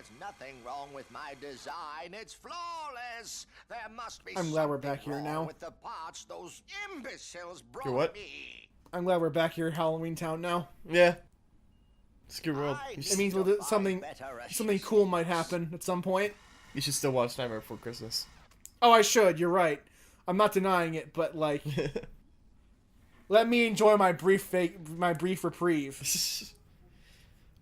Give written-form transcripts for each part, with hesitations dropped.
There's nothing wrong with my design. It's flawless. There must be I'm glad we're something back here wrong now. with the parts those imbeciles brought what? me. I'm glad we're back here in Halloween Town now. Yeah. Screw world. It means something cool might happen at some point. You should still watch Nightmare Before Christmas. Oh, I should. You're right. I'm not denying it, but like, let me enjoy my brief reprieve.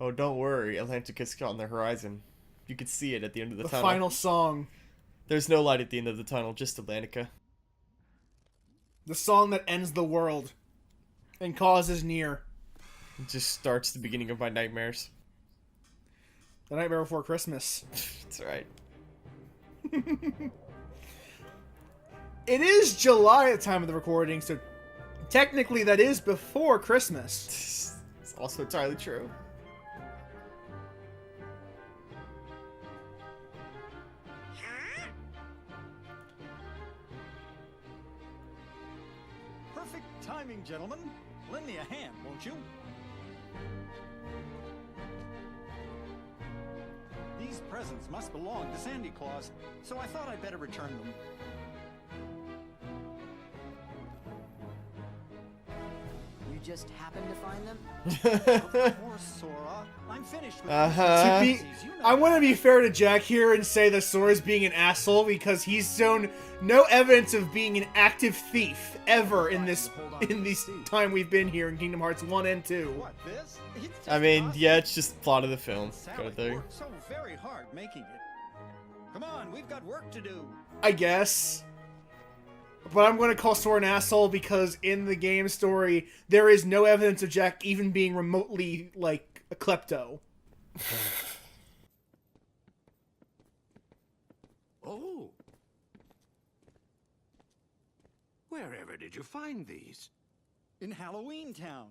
Oh, don't worry. Atlantic is on the horizon. You can see it at the end of the tunnel. The final song. There's no light at the end of the tunnel, just Atlantica. The song that ends the world and causes near. It just starts the beginning of my nightmares. The Nightmare Before Christmas. That's right. It is July at the time of the recording, so technically that is before Christmas. It's also entirely true. Perfect timing, gentlemen. Lend me a hand, won't you? These presents must belong to Sandy Claus, so I thought I'd better return them. You just happened to find them? Of course, Sora. I'm finished with these. I want to be fair to Jack here and say that Sora's being an asshole because he's shown no evidence of being an active thief ever in this time we've been here in Kingdom Hearts 1 and 2. What, this? It's just I mean, awesome. yeah, it's just plot of the film Sally kind of thing. worked so very hard making it. Come on, we've got work to do. I guess. But I'm going to call Sora an asshole because in the game story, there is no evidence of Jack even being remotely, like, a klepto. Oh. Wherever did you find these? In Halloween Town.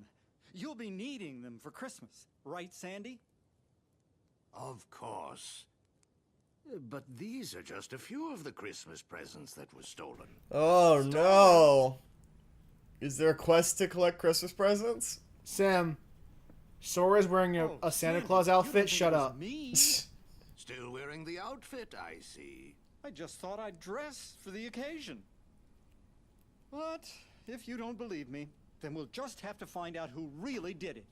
You'll be needing them for Christmas, right, Sandy? Of course. But these are just a few of the Christmas presents that were stolen. Oh no! Is there a quest to collect Christmas presents? Sam, Sora's wearing a Santa Claus outfit. Shut up. Me? Still wearing the outfit, I see. I just thought I'd dress for the occasion. But if you don't believe me, then we'll just have to find out who really did it.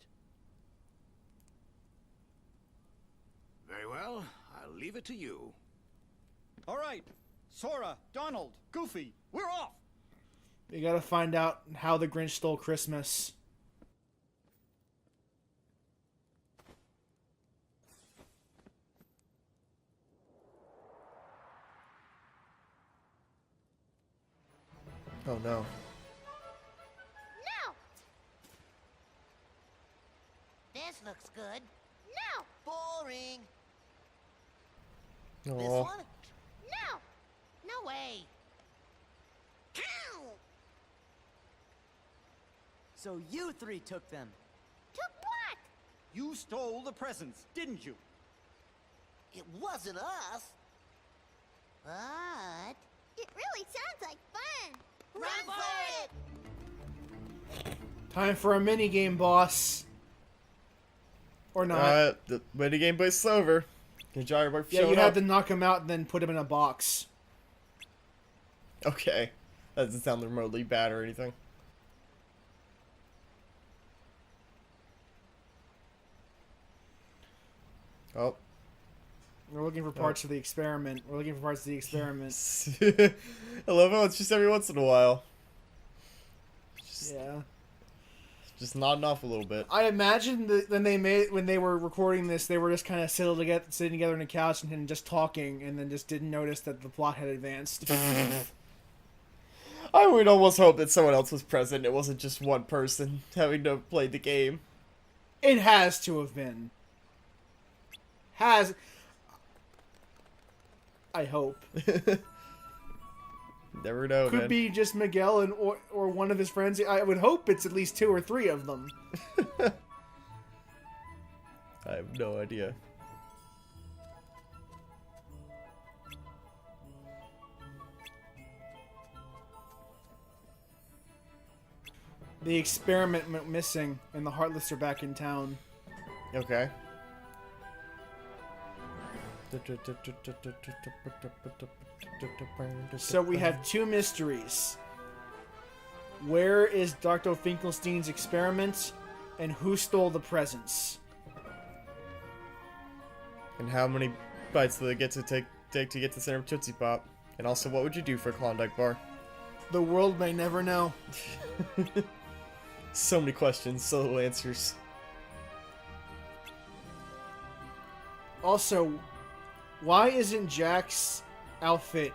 Very well, I'll leave it to you. All right, Sora, Donald, Goofy, we're off! We gotta find out how the Grinch stole Christmas. Oh no. No! This looks good. No! Boring. This Oh. one? No! No way. Ow! So you three took them. Took what? You stole the presents, didn't you? It wasn't us. But... It really sounds like fun. Run for it! Time for a minigame, boss. Or not. The minigame plays over. Good job, everybody, for Yeah, you showing have up. to knock him out and then put him in a box. Okay. That doesn't sound remotely bad or anything. Oh. We're looking for parts of the experiment. We're looking for parts of the experiment. I love how it's just every once in a while. Yeah. Just nodding off a little bit. I imagine that when they were recording this, they were just kind of sitting together on a couch and just talking, and then just didn't notice that the plot had advanced. I would almost hope that someone else was present. It wasn't just one person having to play the game. It has to have been. I hope. Never know, Could man. be just Miguel or one of his friends. I would hope it's at least 2 or 3 of them. I have no idea. The experiment went missing, and the Heartless are back in town. Okay. So we have two mysteries. Where is Dr. Finkelstein's experiment, and who stole the presents? And how many bites do they get to take to get to the center of Tootsie Pop? And also, what would you do for a Klondike bar? The world may never know. So many questions, so little answers. Also, why isn't Jack's outfit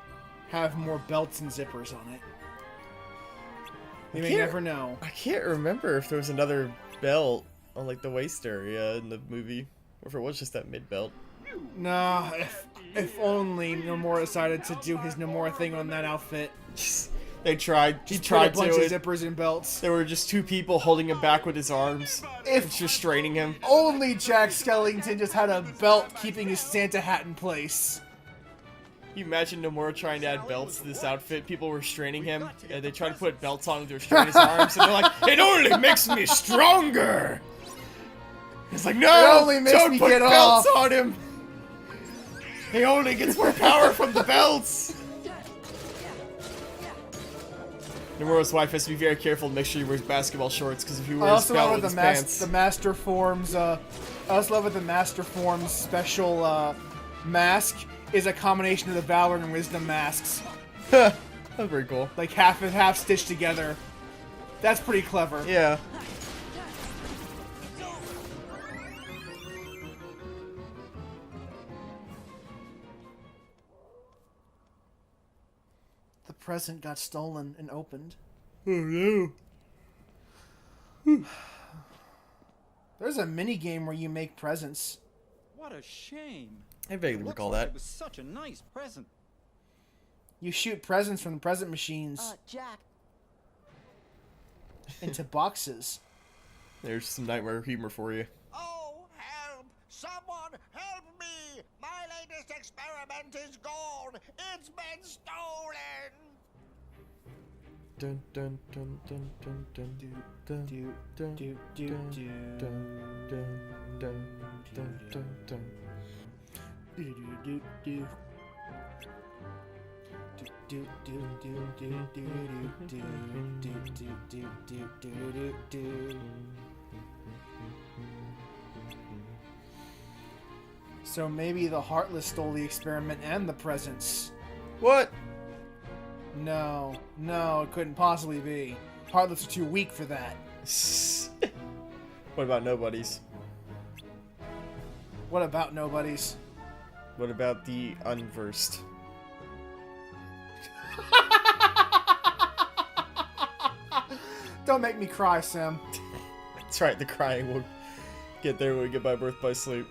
have more belts and zippers on it? You may never know. I can't remember if there was another belt on like the waist area in the movie, or if it was just that mid belt. Nah, if only Nomura decided to do his Nomura thing on that outfit. They tried. He Just tried put a bunch to. of zippers and belts. There were just two people holding him back with his arms, If restraining him. only Jack Skellington just had a belt keeping his Santa hat in place. You imagine Nomura trying to add belts to this outfit. People were restraining him, and they tried to put belts on him to restrain his arms, and they're like, "It only makes me stronger." He's like, "No, It only makes don't me put get belts off." on him. He only gets more power from the belts." Nomura's wife has to be very careful to make sure he wears basketball shorts, because if he I wears also belt love with with his the pants, the Master Forms. I also love with the Master Forms special mask is a combination of the Valor and Wisdom masks, that's very cool. like half and half stitched together. That's pretty clever. Yeah. The present got stolen and opened. Oh no. There's a mini game where you make presents. What a shame. I vaguely Looks recall like that. It was such a nice present. You shoot presents from the present machines Jack, into boxes. There's some nightmare humor for you. Oh, help! Someone help me! My latest experiment is gone! It's been stolen! Dun dun dun dun dun dun dun Do, dun do, do, dun do. dun dun dun dun dun dun. Do, do, do, do. Do, do, do, do, do, do, do, do, do, do, do, do. So maybe the Heartless stole the experiment and the presents. What? No, it couldn't possibly be. Heartless are too weak for that. What about nobodies? What about nobodies? What about the unversed? Don't make me cry, Sam. That's right, the crying will get there when we get by Birth by Sleep.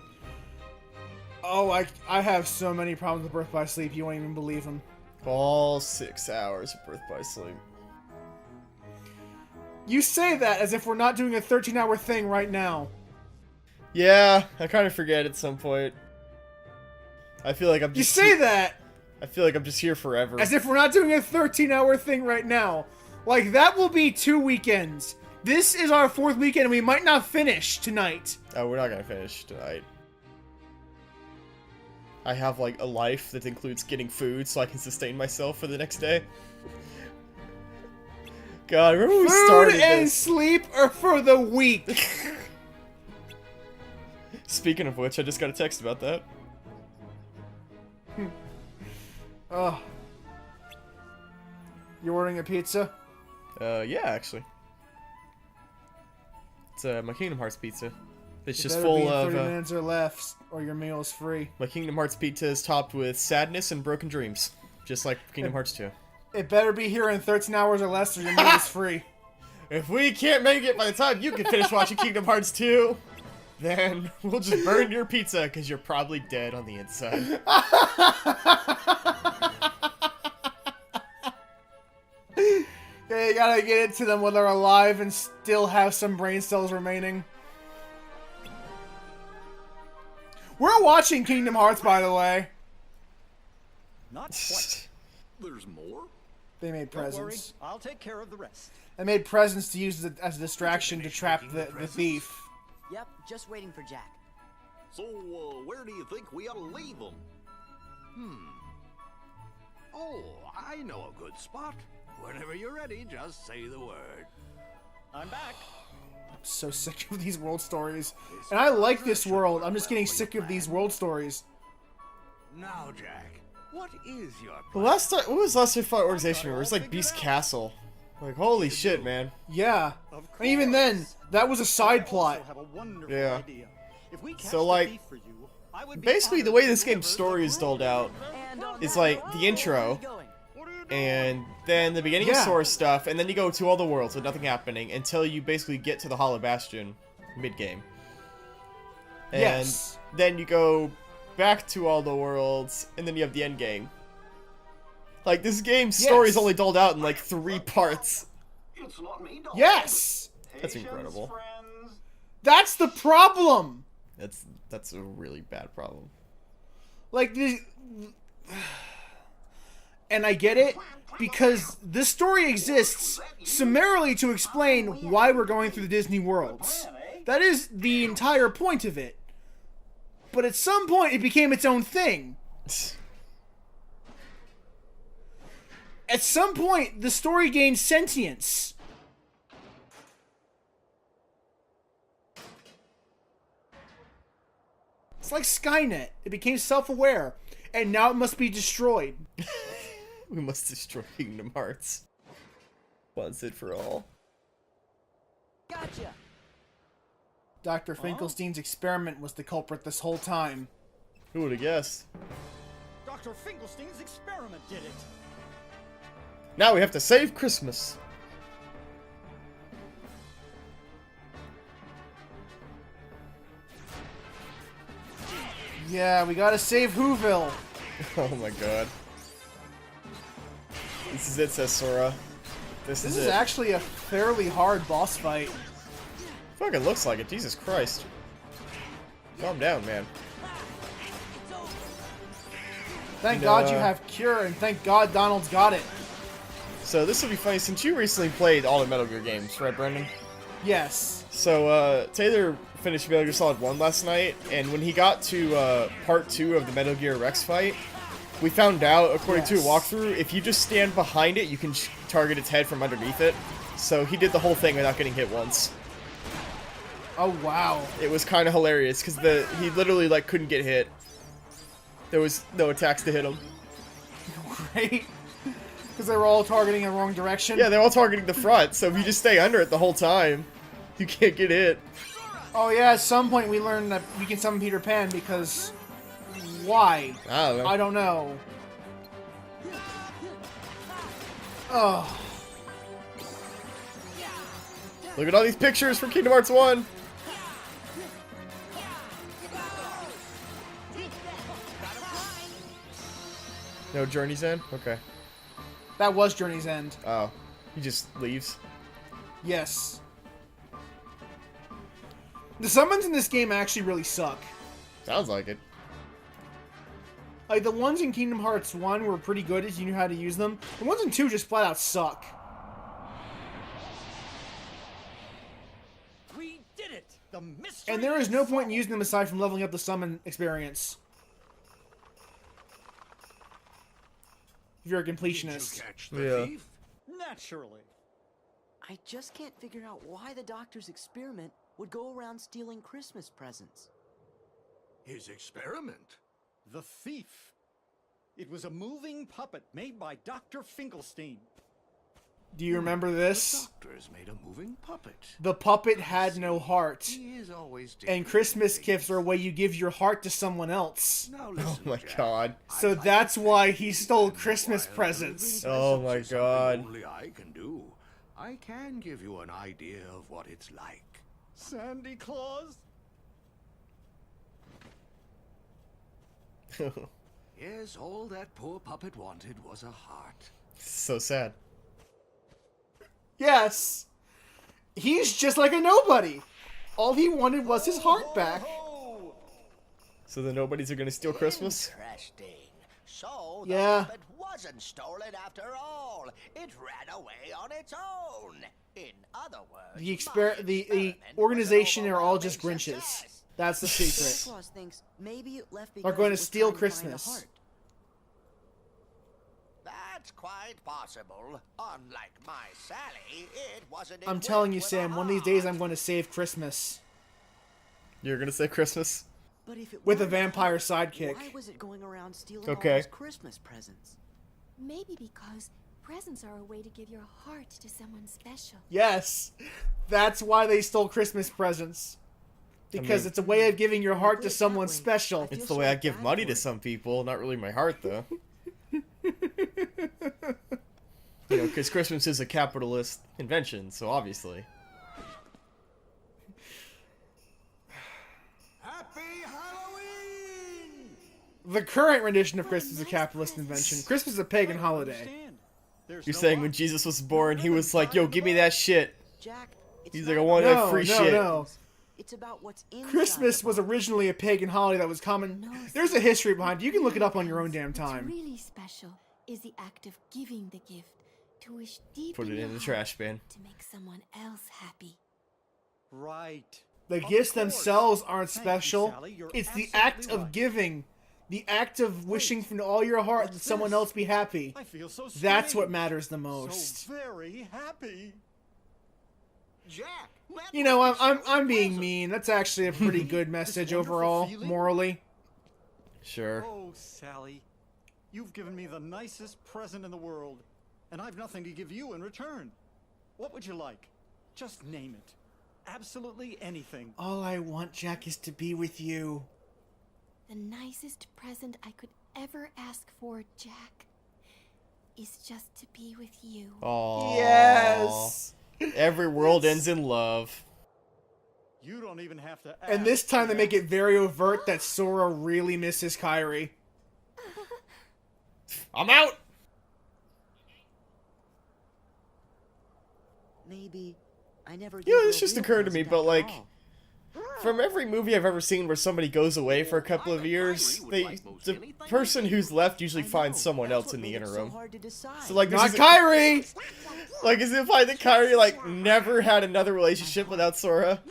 Oh, I have so many problems with Birth by Sleep, you won't even believe them. All 6 hours of Birth by Sleep. You say that as if we're not doing a 13-hour thing right now. Yeah, I kind of forget at some point. I feel like I'm You just. say that I feel like I'm just here forever. as if we're not doing a 13-hour thing right now. Like, that will be 2 weekends. This is our 4th weekend, and we might not finish tonight. Oh, we're not gonna finish tonight. I have like a life that includes getting food so I can sustain myself for the next day. God, remember when we Food started and this? sleep are for the weak. Speaking of which, I just got a text about that. Ugh. You ordering a pizza? Yeah, actually. It's my Kingdom Hearts pizza. It's It just better full be of 30 minutes or less, or your meal is free. my Kingdom Hearts pizza is topped with sadness and broken dreams, just like Kingdom Hearts 2. It better be here in 13 hours or less, or your meal is free. If we can't make it by the time you can finish watching Kingdom Hearts 2, then we'll just burn your pizza because you're probably dead on the inside. Yeah, you gotta get it to them while they're alive and still have some brain cells remaining. We're watching Kingdom Hearts, by the way. Not quite. There's more? They made Don't worry, presents. I'll take care of the rest. They made presents to use as a distraction to trap the thief. yep, just waiting for Jack. So, where do you think we ought to leave them? Oh, I know a good spot. Whenever you're ready, just say the word. I'm back. So sick of these world stories. And I like this world. I'm just getting sick of these world stories. Now, Jack, what is your The plan? last time, what was the last time we fought Organization? It was like Beast Castle. Like, holy shit, man. Yeah. Of And even then, that was a side plot. I have a wonderful Yeah. idea. If we catch So, the like, thief for you, I would be Basically, the honored way to this game's deliver story the is doled out And on is that like note, the where intro, are we going? and then the beginning of Yeah. Sora stuff, and then you go to all the worlds with nothing happening until you basically get to the Hollow Bastion mid-game. And Yes. then you go back to all the worlds, and then you have the end game. Like, this game's story is Yes. only doled out in like 3 parts. Yes! That's incredible. That's the problem! That's a really bad problem. Like, and I get it, because this story exists summarily to explain why we're going through the Disney worlds. That is the entire point of it. But at some point, it became its own thing. At some point, the story gained sentience. It's like Skynet. It became self-aware, and now it must be destroyed. We must destroy Kingdom Hearts. Once and for all. Gotcha. Dr. Finkelstein's experiment was the culprit this whole time. Who would have guessed? Dr. Finkelstein's experiment did it. Now we have to save Christmas. Yeah, we gotta save Whoville. Oh my god. This is it, says Sora. This This is is it. actually a fairly hard boss fight. Fucking looks like it. Jesus Christ. Calm down, man. Thank God you have Cure, and thank God Donald's got it. So this will be funny since you recently played all the Metal Gear games, right, Brendan? Yes. So Taylor finished Metal Gear Solid 1 last night, and when he got to part 2 of the Metal Gear Rex fight, we found out, according to a Yes. walkthrough, if you just stand behind it, you can target its head from underneath it. So he did the whole thing without getting hit once. Oh, wow. It was kind of hilarious because he literally like couldn't get hit. There was no attacks to hit him. Great. Because they were all targeting the wrong direction. Yeah, they're all targeting the front, so if you just stay under it the whole time, you can't get hit. Oh, yeah, at some point we learned that we can summon Peter Pan because... Why? I don't know. I don't know. Oh. Look at all these pictures from Kingdom Hearts 1! No Journey's End? Okay. That was Journey's End. Oh. He just leaves. Yes. The summons in this game actually really suck. Sounds like it. Like, the ones in Kingdom Hearts 1 were pretty good as you knew how to use them. The ones in 2 just flat out suck. We did it. The mystery. And there is no point in using them aside from leveling up the summon experience. If you're a Did completionist. you catch the Yeah. thief? Naturally. I just can't figure out why the doctor's experiment would go around stealing Christmas presents. His experiment. The thief. It was a moving puppet made by Dr. Finkelstein. Do you remember The this? doctor's made a moving puppet. The puppet had no heart. He is always And taking Christmas things. gifts are a way you give your heart to someone else. Now Oh listen, my Jack. god. So I'd like that's to why think he that stole and Christmas while presents. moving Oh my presents is something God. Only I can do. I can give you an idea of what it's like. Sandy Claus? Yes, all that poor puppet wanted was a heart. So sad. Yes. He's just like a nobody. All he wanted was his heart back. Oh, So the nobodies are gonna steal Christmas? Interesting. So Yeah. the puppet wasn't stolen after all. It ran away on its own. In other words, The my experiment was an organization are all just overwhelming Grinches. success. That's the Santa secret. Claus thinks maybe it left Are because going it to was steal trying to find the Christmas. heart. That's quite possible. Unlike my Sally, it wasn't. I'm telling you, equipped with Sam, a one of these days heart. I'm going to save Christmas. You're gonna say Christmas? But if it With a weren't vampire that, sidekick. why was it going around stealing Okay. all those Christmas presents? Maybe because presents are a way to give your heart to someone special. Yes, that's why they stole Christmas presents. Because mean- it's a way of giving your heart put to it that someone way, special. I feel It's the so way I bad give money for to it. some people, not really my heart, though. You know, because Christmas is a capitalist invention, so obviously. Happy Halloween! The current rendition of Christmas is a capitalist invention. Christmas is a pagan holiday. Understand. There's You're no saying when box. Jesus was born, he was like, yo, give me that shit. Jack, it's He's not like, I want about that free no, shit. no. It's about what's inside Christmas the was box. originally a pagan holiday that was common. No, There's a history behind it. You can look it up on your own damn What's time. really special is the act of giving the gift, to wish deep Put it your in the heart trash bin. to make someone else happy. Right. The Of gifts course. themselves aren't Thank you, special. Sally. You're It's the absolutely act of right. giving. The act of wishing from all your heart that What's someone this? else be happy. I feel so That's what strange. matters the most. So very happy. Jack, that You know, must be I'm Sally's being present. mean. That's actually a pretty good message wonderful overall, feeling? morally. Sure. Oh, Sally, you've given me the nicest present in the world, and I've nothing to give you in return. What would you like? Just name it. Absolutely anything. All I want, Jack, is to be with you. The nicest present I could ever ask for, Jack, is just to be with you. Aww. Yes. Every world ends in love. You don't even have to ask. And this time they for make that. it very overt that Sora really misses Kyrie. I'm out! Maybe I never You know, gave this her a just real occurred to me, present but, after like, all. From every movie I've ever seen where somebody goes away for a couple of years, the person who's left usually I know, finds someone that's else what in the made it so interim. hard to decide. So, like, this Not is Kyrie! like, is it fine that Kyrie, like, never had another relationship without Sora?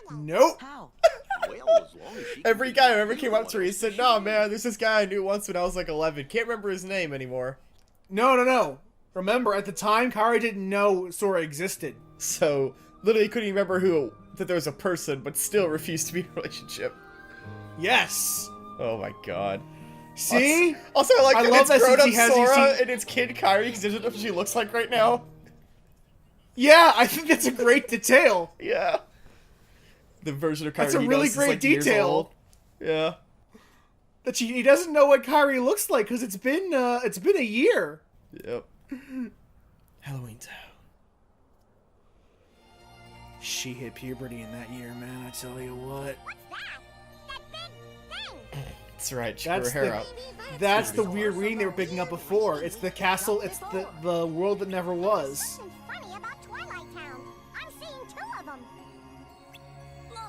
Nope. How? Well, as long as she can Every be guy who with ever you, came up what to her, he else said, does she "Nah, need?" man, there's this guy I knew once when I was like 11. Can't remember his name anymore." No. Remember, at the time, Kyrie didn't know Sora existed. So, literally couldn't even remember that there was a person, but still refused to be in a relationship. Yes. Oh my god. See? Also, I like I that love it's that grown since up he has- Sora he's seen- and it's kid Kyrie because that's what she looks like right now. Yeah, I think that's a great detail. Yeah. The version of Kyrie That's a he really knows is, great like, years detail. old. Yeah. That he doesn't know what Kyrie looks like because it's been a year. Yep. Halloween Town. She hit puberty in that year, man. I tell you what. That's right, she grew her That's hair out. That's the weird reading they were picking up before. It's the castle. It's the world that never was. Something funny about Twilight Town. I'm seeing two of them. Look,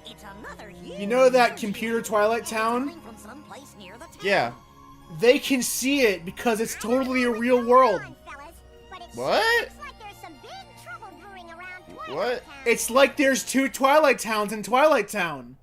it's another huge You know that computer Twilight Town? coming from someplace near the town. Yeah. They can see it because it's totally a real world. Come on, fellas, but it What? looks like there's some big trouble brewing around Twilight What? Town. It's like there's two Twilight Towns in Twilight Town.